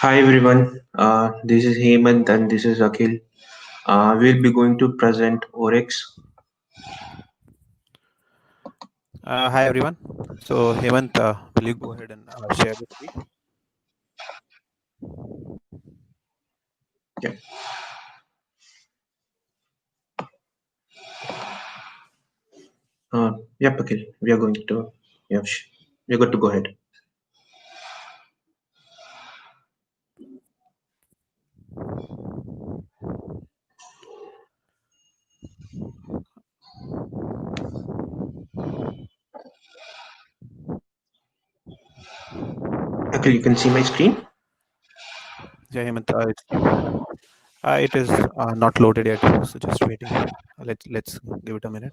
Hi everyone, this is Hemant and this is Akhil. We'll be going to present Oryx. Hi everyone. So Hemant, will you go ahead and share the screen? Yeah. Yep, Akhil. We are going to. Yeah, we're good to go ahead. Akhil, you can see my screen. Yeah, Hemant, it is not loaded yet, so just waiting. Let's give it a minute.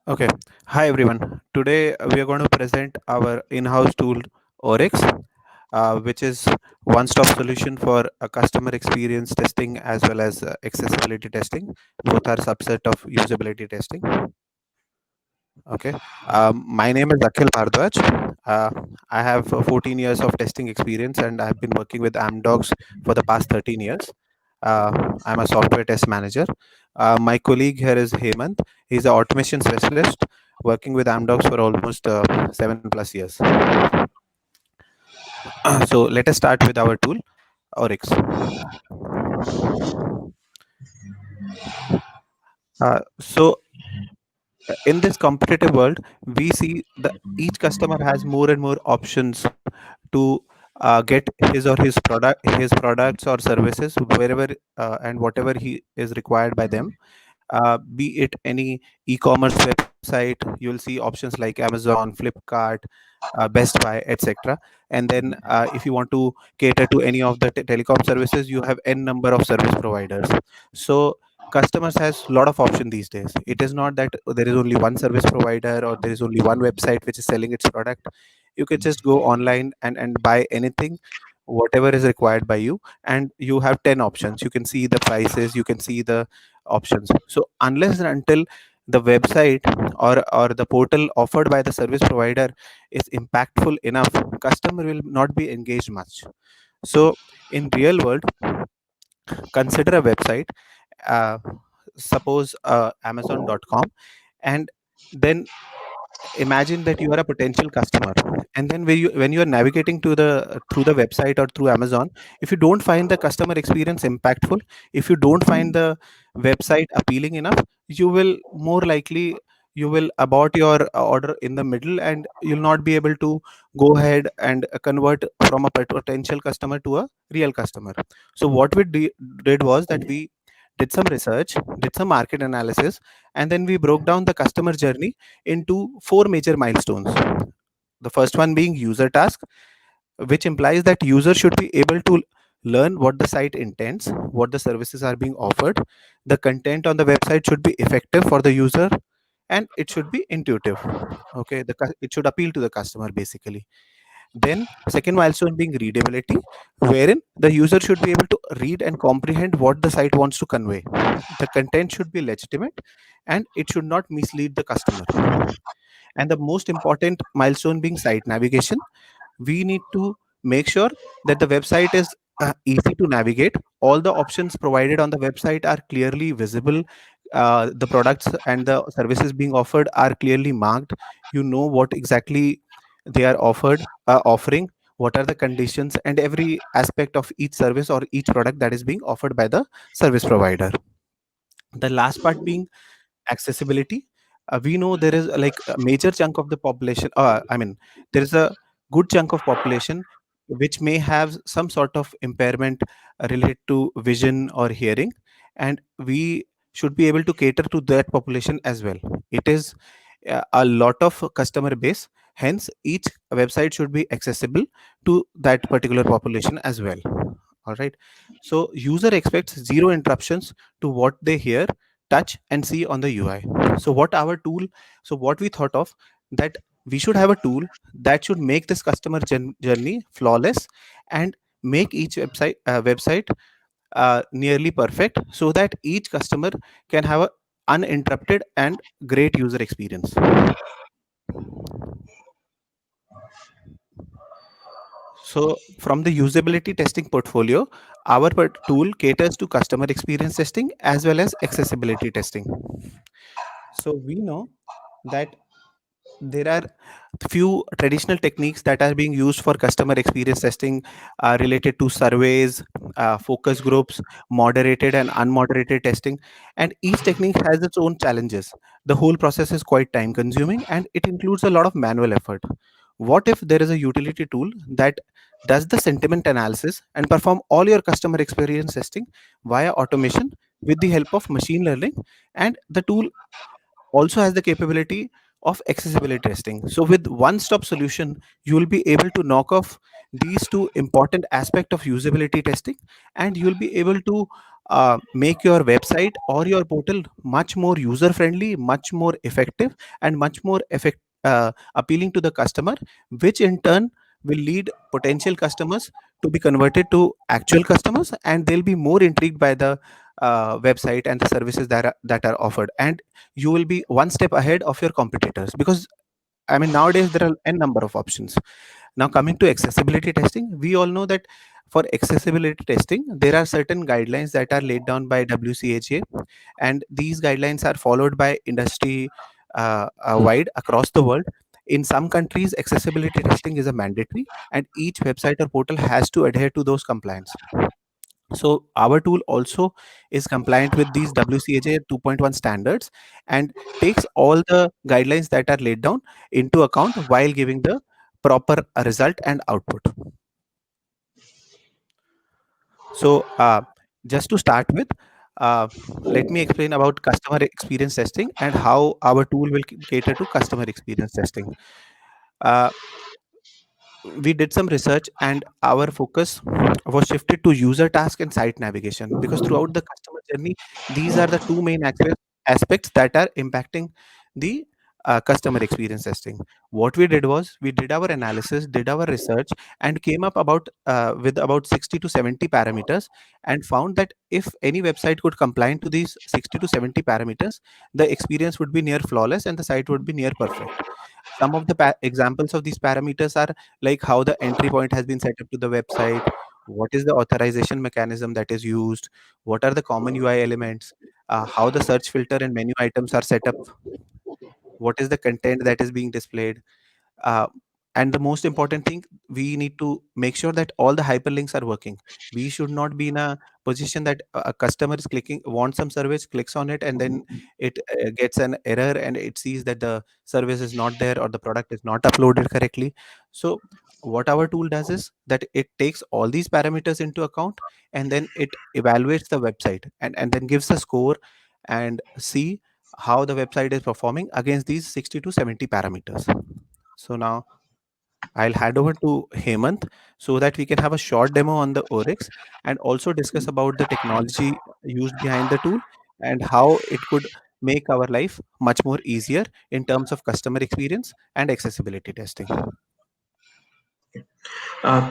Okay. Hi everyone. Today we are going to present our in-house tool Oryx, which is one-stop solution for customer experience testing as well as accessibility testing. Both are subset of usability testing. Okay. My name is Akhil Bhardwaj. Uh, I have 14 years of testing experience and I've been working with Amdocs for the past 13 years. Uh, I'm a software test manager. My colleague here is Hemant. He's an automation specialist working with Amdocs for almost 7+ years. So let us start with our tool, Oryx. So in this competitive world, we see that each customer has more and more options to get his products or services wherever and whatever he is required by them, be it any e-commerce website. You'll see options like Amazon, Flipkart, Best Buy, etc. And then if you want to cater to any of the telecom services, you have n number of service providers. So customers has a lot of option these days. It is not that there is only one service provider or there is only one website which is selling its product. You can just go online and buy anything whatever is required by you, and you have 10 options. You can see the prices, you can see the options. So unless and until the website or the portal offered by the service provider is impactful enough, customer will not be engaged much. So in real world, consider a website, uh, suppose amazon.com, and then imagine that you are a potential customer, and then when you are navigating to the through the website or through Amazon, if you don't find the customer experience impactful, if you don't find the website appealing enough, you will more likely you will abort your order in the middle, and you'll not be able to go ahead and convert from a potential customer to a real customer. So what we did was that we did some research, did some market analysis, and then we broke down the customer journey into four major milestones. The first one being user task, which implies that user should be able to learn what the site intends, what the services are being offered. The content on the website should be effective for the user, and it should be intuitive. Okay, it should appeal to the customer basically. Then, second milestone being readability, wherein the user should be able to read and comprehend what the site wants to convey. The content should be legitimate and it should not mislead the customer. And the most important milestone being site navigation, we need to make sure that the website is easy to navigate. All the options provided on the website are clearly visible. The products and the services being offered are clearly marked. You know what exactly they are offering, what are the conditions, and every aspect of each service or each product that is being offered by the service provider. The last part being accessibility. We know there is like a major chunk of the population, there is a good chunk of population which may have some sort of impairment related to vision or hearing, and we should be able to cater to that population as well. It is a lot of customer base, hence each website should be accessible to that particular population as well. All right. So user expects zero interruptions to what they hear, touch and see on the UI. So what we thought of, that we should have a tool that should make this customer journey flawless and make each website nearly perfect, so that each customer can have a uninterrupted and great user experience. So, from the usability testing portfolio, our tool caters to customer experience testing as well as accessibility testing. So, we know that there are few traditional techniques that are being used for customer experience testing, related to surveys, focus groups, moderated and unmoderated testing, and each technique has its own challenges. The whole process is quite time consuming and it includes a lot of manual effort. What if there is a utility tool that does the sentiment analysis and perform all your customer experience testing via automation with the help of machine learning, and the tool also has the capability of accessibility testing. So with one stop solution, you will be able to knock off these two important aspect of usability testing, and you will be able to make your website or your portal much more user friendly, much more effective, and much more appealing to the customer, which in turn will lead potential customers to be converted to actual customers, and they'll be more intrigued by the website and the services that are offered, and you will be one step ahead of your competitors, because I mean, nowadays there are n number of options. Now, coming to accessibility testing, we all know that for accessibility testing there are certain guidelines that are laid down by WCAG, and these guidelines are followed by industry wide across the world. In some countries, accessibility testing is a mandatory, and each website or portal has to adhere to those compliance. So our tool also is compliant with these WCAG 2.1 standards and takes all the guidelines that are laid down into account while giving the proper result and output. So just to start with, uh, let me explain about customer experience testing and how our tool will cater to customer experience testing. Uh, we did some research and our focus was shifted to user task and site navigation, because throughout the customer journey these are the two main aspects that are impacting the customer experience testing. What we did was we did our analysis, did our research, and came up about with about 60 to 70 parameters, and found that if any website could comply to these 60 to 70 parameters, the experience would be near flawless and the site would be near perfect. Some of the examples of these parameters are like how the entry point has been set up to the website, what is the authorization mechanism that is used, what are the common UI elements, how the search filter and menu items are set up, what is the content that is being displayed, uh, and the most important thing, we need to make sure that all the hyperlinks are working. We should not be in a position that a customer is clicking, wants some service, clicks on it, and then it gets an error and it sees that the service is not there or the product is not uploaded correctly. So what our tool does is that it takes all these parameters into account, and then it evaluates the website, and then gives a score and see how the website is performing against these 60 to 70 parameters. So now I'll hand over to Hemant so that we can have a short demo on the Oryx and also discuss about the technology used behind the tool and how it could make our life much more easier in terms of customer experience and accessibility testing.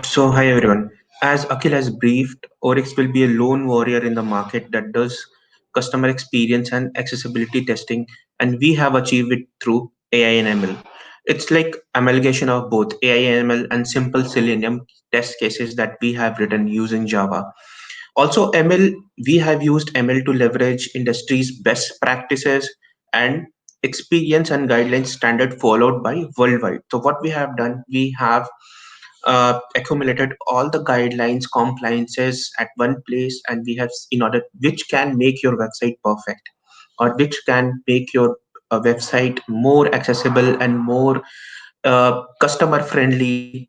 So, hi everyone. As Akhil has briefed, Oryx will be a lone warrior in the market that does customer experience and accessibility testing, and we have achieved it through AI and ML. It's like amalgamation of both AI and ML and simple Selenium test cases that we have written using Java. Also, ML, we have used ML to leverage industry's best practices and experience and guidelines standard followed by worldwide. So, what we have done, we have accumulated all the guidelines compliances at one place, and we have in order which can make your website perfect or which can make your website more accessible and more customer friendly,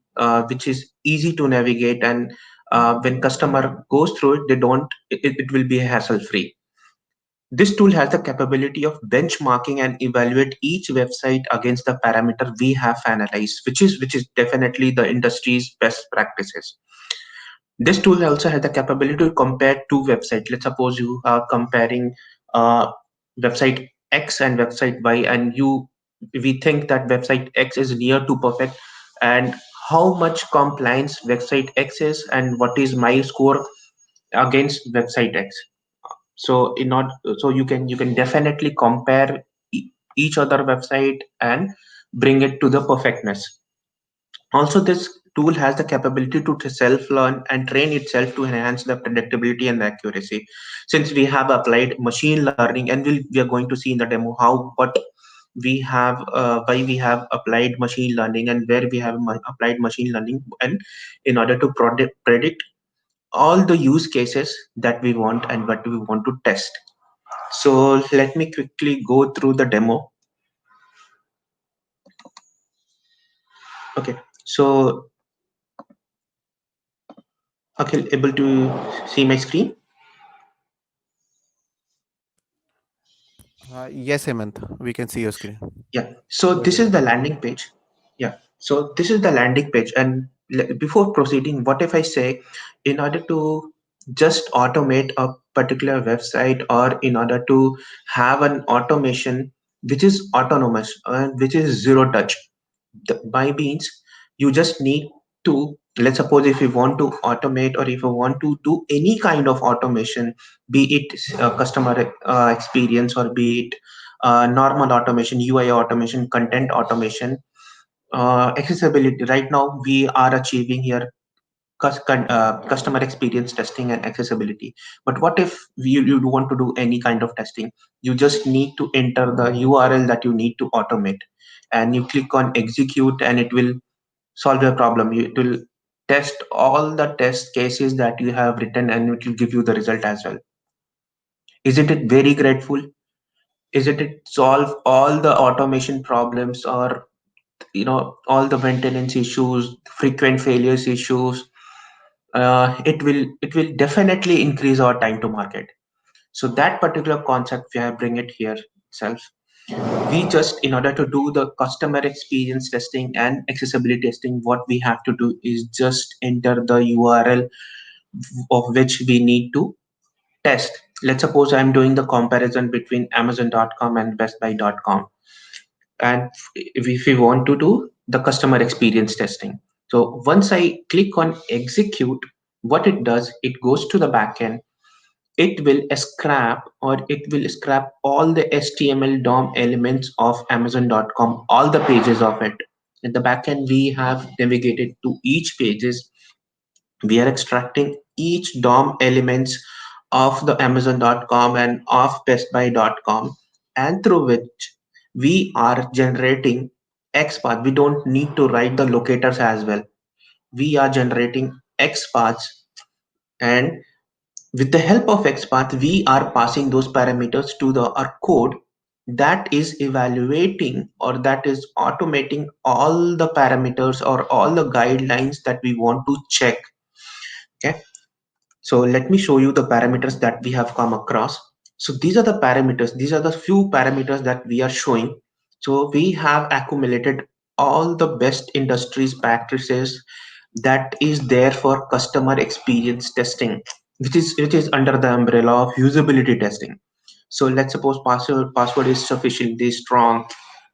which is easy to navigate, and when customer goes through it, they don't it will be hassle free. This tool has the capability of benchmarking and evaluate each website against the parameter we have analyzed, which is definitely the industry's best practices. This tool also has the capability to compare two websites. Let's suppose you are comparing website X and website Y, and you we think that website X is near to perfect, and how much compliance website X is and what is my score against website X. So in not so you can definitely compare each other website and bring it to the perfectness. Also, this tool has the capability to self-learn and train itself to enhance the predictability and the accuracy. Since we have applied machine learning, and we are going to see in the demo how what we have why we have applied machine learning and where we have applied machine learning, and in order to predict all the use cases that we want and what we want to test. So let me quickly go through the demo. Okay, so okay, able to see my screen? Yes, Hemant, we can see your screen. Yeah. So Go this ahead, is the Hemant. landing page. Yeah. So this is the landing page. And before proceeding, what if I say, in order to just automate a particular website, or in order to have an automation which is autonomous and which is zero touch, by means you just need to, let's suppose if you want to automate or if you want to do any kind of automation, be it customer experience, or be it normal automation, UI automation, content automation, accessibility. Right now we are achieving here customer experience testing and accessibility. But what if you want to do any kind of testing? You just need to enter the URL that you need to automate, and you click on execute, and it will solve your problem. It will test all the test cases that you have written, and it will give you the result as well. Isn't it very grateful? Isn't it solve all the automation problems, or all the maintenance issues, frequent failures issues? It will definitely increase our time to market. So that particular concept we have bring it here itself. We just, in order to do the customer experience testing and accessibility testing, what we have to do is just enter the URL of which we need to test. Let's suppose I'm doing the comparison between Amazon.com and BestBuy.com, and if we want to do the customer experience testing. So once I click on execute, what it does, it goes to the backend. It will scrap, or it will scrap all the HTML DOM elements of Amazon.com, all the pages of it. In the backend, we have navigated to each pages. We are extracting each DOM elements of the Amazon.com and of BestBuy.com, and through which we are generating XPath. We don't need to write the locators as well. We are generating XPaths, and with the help of XPath, we are passing those parameters to our code that is evaluating, or that is automating all the parameters or all the guidelines that we want to check. Okay. So let me show you the parameters that we have come across. So these are the parameters. These are the few parameters that we are showing. So we have accumulated all the best industries practices that is there for customer experience testing, which is under the umbrella of usability testing. So let's suppose password is sufficiently strong.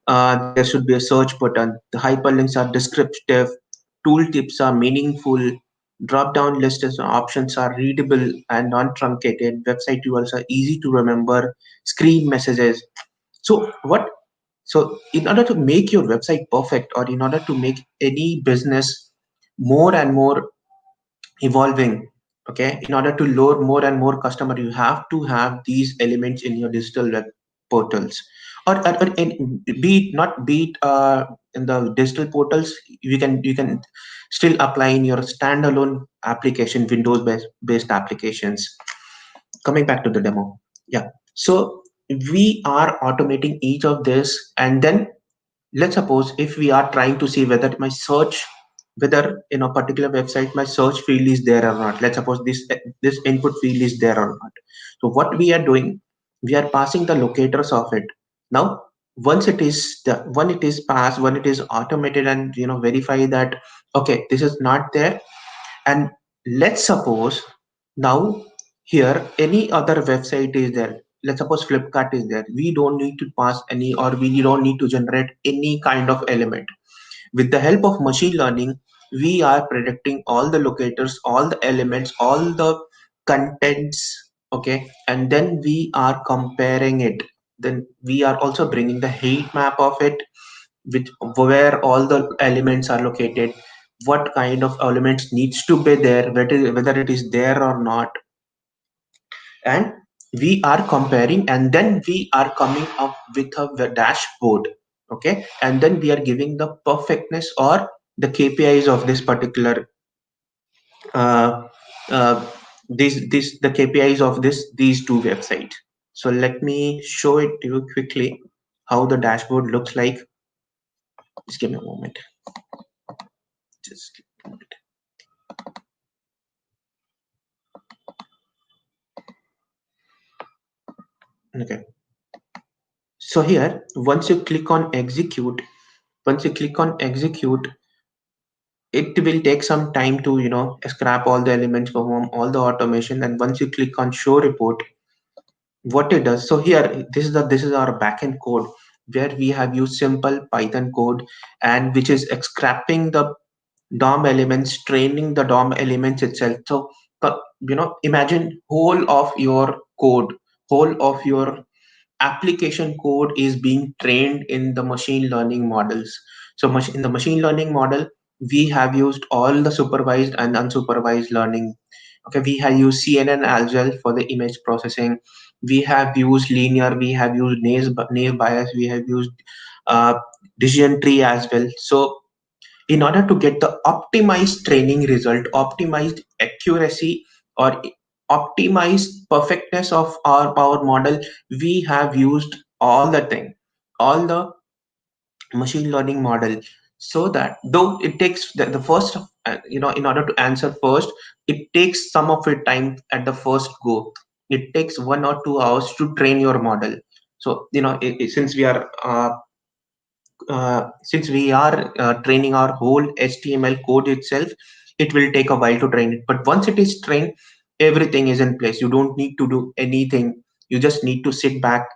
There should be a search button. The hyperlinks are descriptive. Tooltips are meaningful. Drop-down lists and options are readable and non-truncated. Website URLs are easy to remember. Screen messages. So what? So in order to make your website perfect, or in order to make any business more and more evolving, okay, in order to load more and more customer, you have to have these elements in your digital web portals, or be it not be it in the digital portals. You can still apply in your standalone application, windows based applications. Coming back to the demo. Yeah. So we are automating each of this, and then let's suppose if we are trying to see whether my search, whether in a particular website my search field is there or not. Let's suppose this input field is there or not. So what we are doing, we are passing the locators of it. Now once it is when it is passed, when it is automated, and verify that okay, this is not there. And let's suppose now here any other website is there. let's suppose Flipkart is there, we don't need to pass any, or we don't need to generate any kind of element. With the help of machine learning, we are predicting all the locators, all the elements, all the contents, okay, and then we are comparing it. Then we are also bringing the heat map of it, with where all the elements are located, what kind of elements needs to be there, whether it is there or not, and we are comparing, and then we are coming up with a dashboard, okay, and then we are giving the perfectness or the KPIs of this particular uh, uh, this the KPIs of these two websites. So let me show it to you quickly how the dashboard looks like. Just give me a moment. Just give me a moment. Okay. So here, once you click on execute, it will take some time to scrap all the elements, perform all the automation, and once you click on show report, what it does. So here, this is our backend code, where we have used simple Python code, and which is scrapping the DOM elements, training the DOM elements itself. So imagine whole of your application code is being trained in the machine learning models. So much in the machine learning model, we have used all the supervised and unsupervised learning. Okay, we have used CNN as well for the image processing. We have used linear, we have used naive bias, we have used uh, decision tree as well. So in order to get the optimized training result, optimized accuracy, or optimized perfectness of our model, we have used all the machine learning model. So that though it takes the first, in order to answer first, it takes some of your time at the first go. It takes 1 or 2 hours to train your model. So since we are training our whole HTML code itself, it will take a while to train it. But once it is trained, everything is in place. You don't need to do anything. You just need to sit back,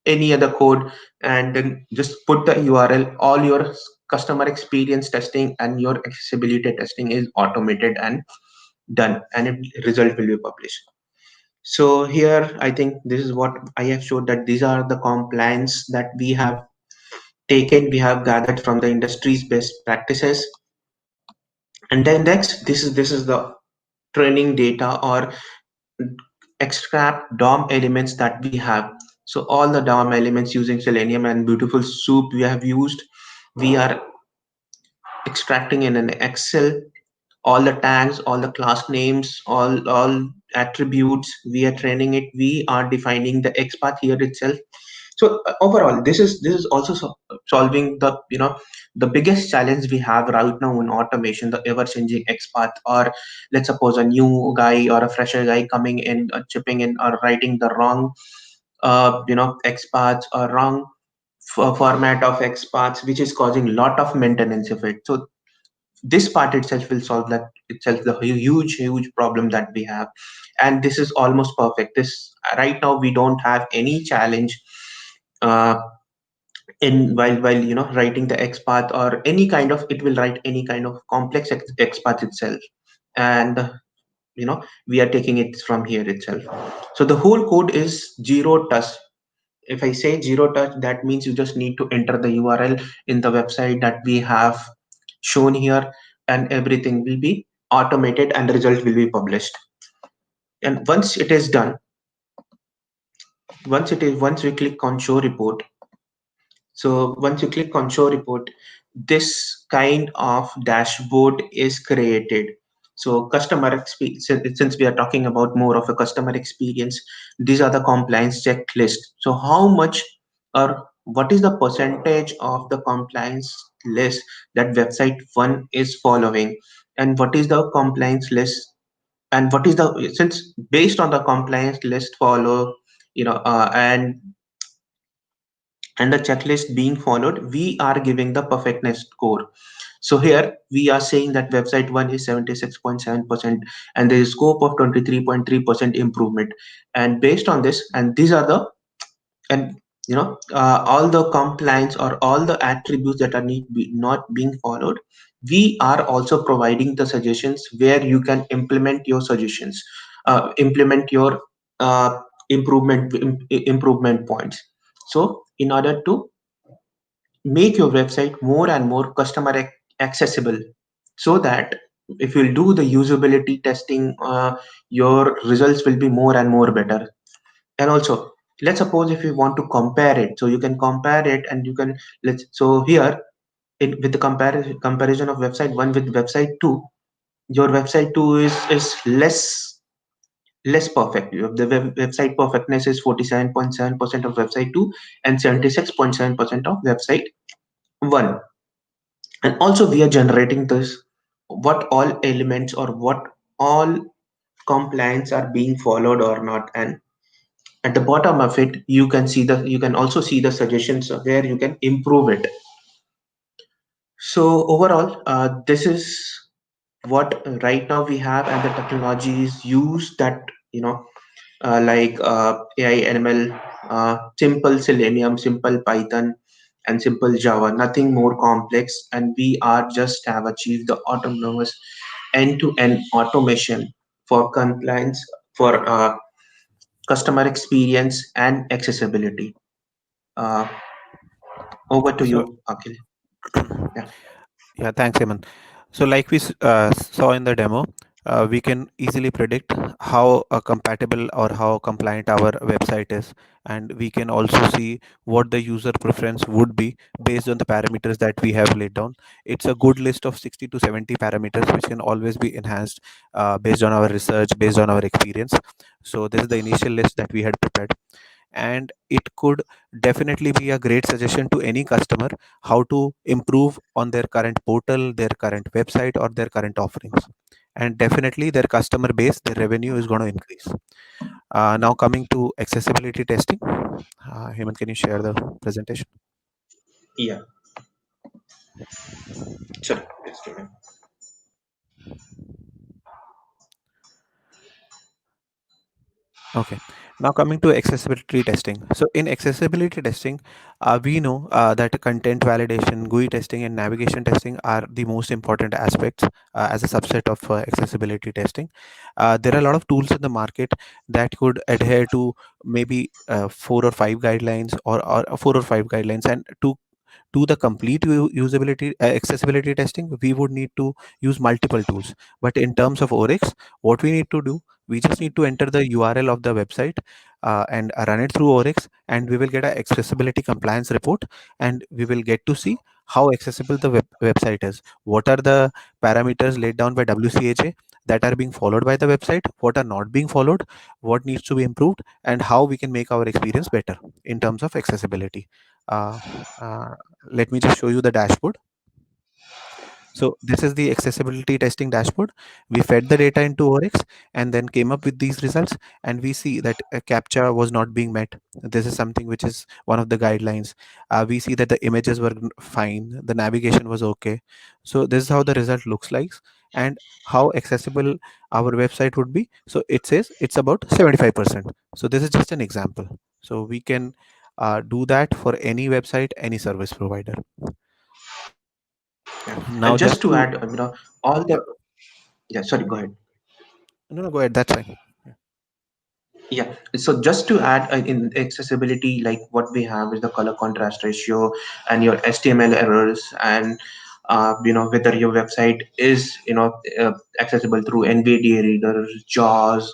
any other code, and then just put the URL. All your customer experience testing and your accessibility testing is automated and done, and result will be published. So here, I think this is what I have showed, that these are the compliance that we have gathered from the industry's best practices. And then next, this is the training data, or extract DOM elements that we have. So all the DOM elements using Selenium and beautiful soup we have used, we are extracting in an Excel. All the tags, all the class names, all attributes, we are training it. We are defining the XPath here itself. So overall, this is also solving the biggest challenge we have right now in automation, the ever changing XPath. Or let's suppose a new guy or a fresher guy coming in, chipping in, or writing the wrong XPaths, or wrong format of XPaths, which is causing a lot of maintenance of it. So this part itself will solve that itself, the huge problem that we have. And this is almost perfect. This right now we don't have any challenge uh, in while writing the XPath, or any kind of, it will write any kind of complex XPath itself. And we are taking it from here itself. So the whole code is zero touch. If I say zero touch, that means you just need to enter the URL in the website that we have shown here, and everything will be automated, and the result will be published. And once we click on show report, so once you click on show report, this kind of dashboard is created. So customer experience, since we are talking about more of a customer experience, these are the compliance checklist. So how much, or what is the percentage of the compliance list that website one is following, and what is the compliance list, and what is the, since based on the compliance list follow, and the checklist being followed, we are giving the perfectness score. So here we are saying that website 1 is 76.7% and there is scope of 23.3% improvement. And based on this, and these are the, and all the compliance or all the attributes that are not being followed, we are also providing the suggestions where you can implement your suggestions, implement your uh, improvement points. So in order to make your website more and more customer accessible, so that if you'll do the usability testing, your results will be more and more better. And also, let's suppose if you want to compare it, so you can compare it and you can, let's, so here with the comparison of website 1 with website 2, your website 2 is less perfect. The website perfectness is 47.7% of website 2 and 76.7% of website 1. And also we are generating this, what all elements or what all compliance are being followed or not. And at the bottom of it, you can also see the suggestions of where you can improve it. So overall, this is what right now we have, and the technologies used that, like AI, NML, simple Selenium, simple Python, and simple Java, nothing more complex. And we are just have achieved the autonomous end-to-end automation for compliance, for customer experience and accessibility. Uh, Over to So you, Akhil. Yeah. yeah, thanks, Eamon. So, like we saw in the demo, we can easily predict how compatible or how compliant our website is, and we can also see what the user preference would be based on the parameters that we have laid down. It's a good list of 60 to 70 parameters, which can always be enhanced based on our research, based on our experience. So, this is the initial list that we had prepared, and it could definitely be a great suggestion to any customer how to improve on their current portal, their current website, or their current offerings. And definitely their customer base, their revenue is going to increase. Now coming to accessibility testing, Hemant, can you share the presentation? Yeah. Sorry. Just a minute. Okay. Now coming to accessibility testing. So in accessibility testing, we know that content validation, GUI testing, and navigation testing are the most important aspects as a subset of accessibility testing. There are a lot of tools in the market that could adhere to maybe four or five guidelines, or four or five guidelines, and to do the complete usability accessibility testing, we would need to use multiple tools. But in terms of Oryx, what we need to do, we just need to enter the URL of the website and run it through Oryx, and we will get an accessibility compliance report, and we will get to see how accessible the website is, what are the parameters laid down by WCAG that are being followed by the website, what are not being followed, what needs to be improved, and how we can make our experience better in terms of accessibility. uh, uh, Let me just show you the dashboard. So this is the accessibility testing dashboard. We fed the data into Oryx and then came up with these results, and we see that a captcha was not being met. This is something which is one of the guidelines. We see that the images were fine, the navigation was okay. So this is how the result looks like, and how accessible our website would be. So it says it's about 75%. So this is just an example. So we can do that for any website, any service provider. Yeah. And Now, just just to to add, all yeah, the, yeah, sorry, go ahead. no, no, go ahead. That's fine. Yeah. Yeah. So just to add, in accessibility, like what we have is the color contrast ratio and your HTML errors, and whether your website is accessible through NVDA readers, JAWS,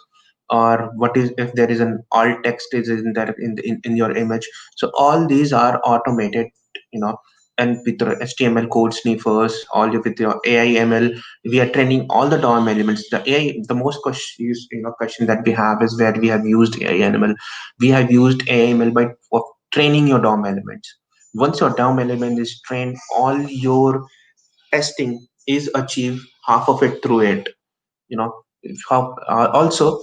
or what is, if there is an alt text is in there in your image. So all these are automated, you know, and with the HTML code sniffers, all with your AI ML, we are training all the DOM elements. The AI, the most question that we have is where we have used AI ML. We have used AI ML by for training your DOM elements. Once your DOM element is trained, all your testing is achieved, half of it through it. You know, how also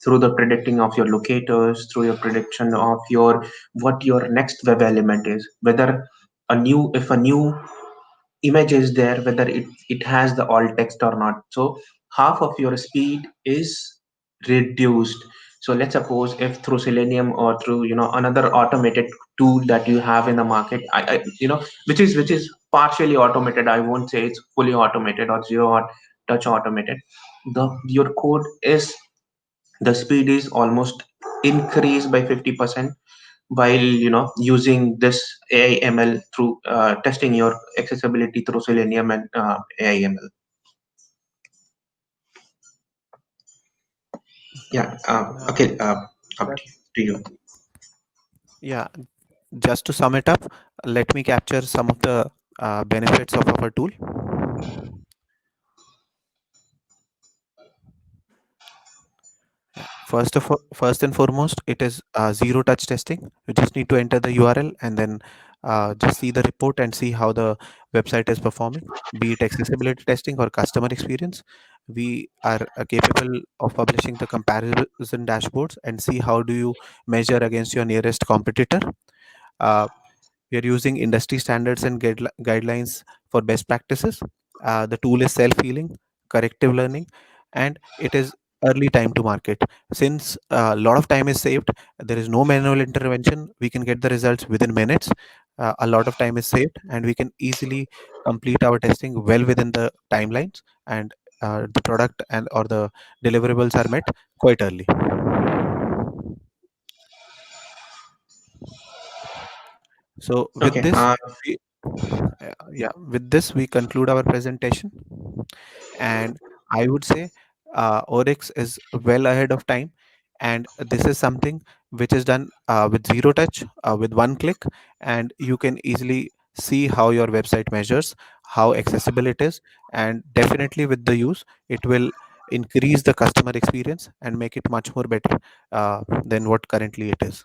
through the predicting of your locators, through your prediction of your what your next web element is, whether a new if a new image is there, whether it has the alt text or not. So half of your speed is reduced. So let's suppose if through Selenium or through another automated tool that you have in the market, which is partially automated. I won't say it's fully automated or touch automated. Your code is the speed is almost increased by 50% while using this AI ML through testing your accessibility through Selenium and AI ML. Yeah. Uh, Okay. Up that, to you. yeah, just to sum it up, let me capture some of the benefits of our tool. Yeah. First and foremost, it is zero touch testing. You just need to enter the URL and then just see the report and see how the website is performing, be it accessibility testing or customer experience. We are capable of publishing the comparison dashboards and see how do you measure against your nearest competitor. Uh, we are using industry standards and guidelines for best practices. The tool is self-healing, corrective learning, and it is early time to market. Since a lot of time is saved, there is no manual intervention. We can get the results within minutes. A lot of time is saved, and we can easily complete our testing well within the timelines, and the product and or the deliverables are met quite early. So with Okay. this, we, yeah, with this we conclude our presentation, and I would say Oryx is well ahead of time, and this is something which is done with zero touch, with one click, and you can easily see how your website measures, how accessible it is, and definitely with the use, it will increase the customer experience and make it much more better than what currently it is.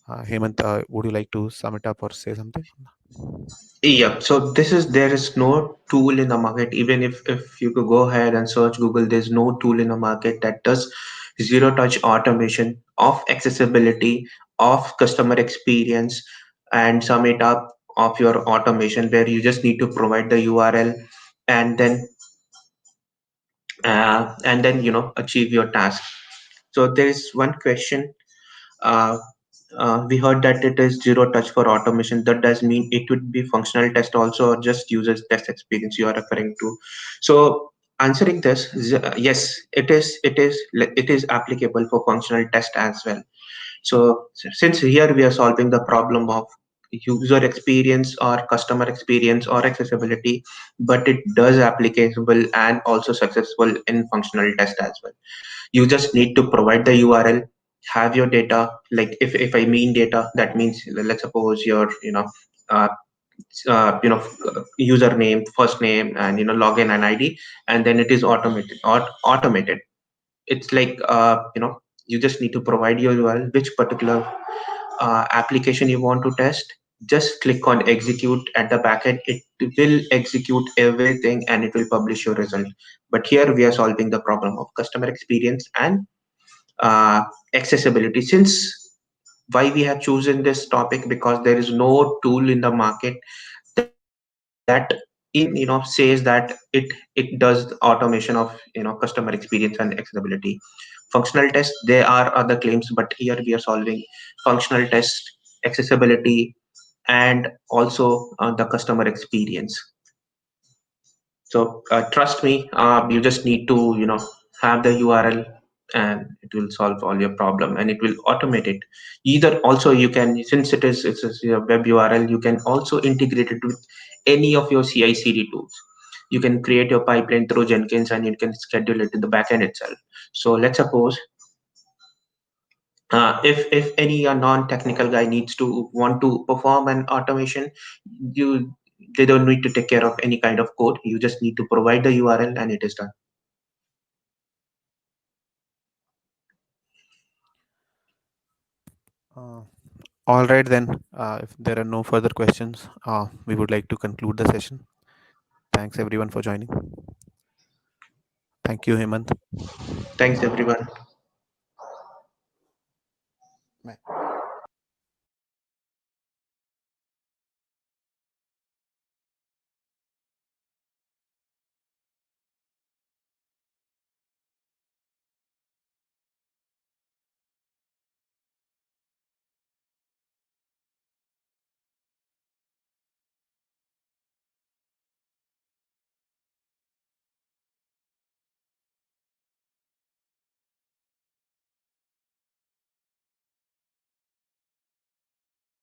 Hemant, would you like to sum it up or say something? Yeah, so there is no tool in the market. Even if you could go ahead and search Google, there's no tool in the market that does zero touch automation of accessibility, of customer experience, and sum it up of your automation where you just need to provide the URL and then achieve your task. So there is one question. uh, we heard that it is zero touch for automation. That does mean it would be functional test also, or just users test experience you are referring to? So answering this, yes, it is applicable for functional test as well. So since here we are solving the problem of user experience or customer experience or accessibility, but it does applicable and also successful in functional test as well. You just need to provide the URL, have your data. Like if I mean data, that means let's suppose your uh, username, first name, and login and ID, and then it is automated. It's like you just need to provide your URL, which particular application you want to test. Just click on execute at the backend. It will execute everything and it will publish your result. But here we are solving the problem of customer experience and uh, accessibility. Since why we have chosen this topic, because there is no tool in the market that says that it does the automation of customer experience and accessibility. Functional tests, there are other claims, but here we are solving functional test, accessibility, and also the customer experience. So trust me, you just need to have the URL, and it will solve all your problem, and it will automate it. Either also you can, since it's a web URL, you can also integrate it with any of your CI/CD tools. You can create your pipeline through Jenkins, and you can schedule it in the backend itself. So let's suppose if any non-technical guy needs to want to perform an automation, you they don't need to take care of any kind of code. You just need to provide the URL and it is done. Uh, all right, then, if there are no further questions, we would like to conclude the session. Thanks everyone for joining. Thank you, Hemant. Thanks everyone. Bye.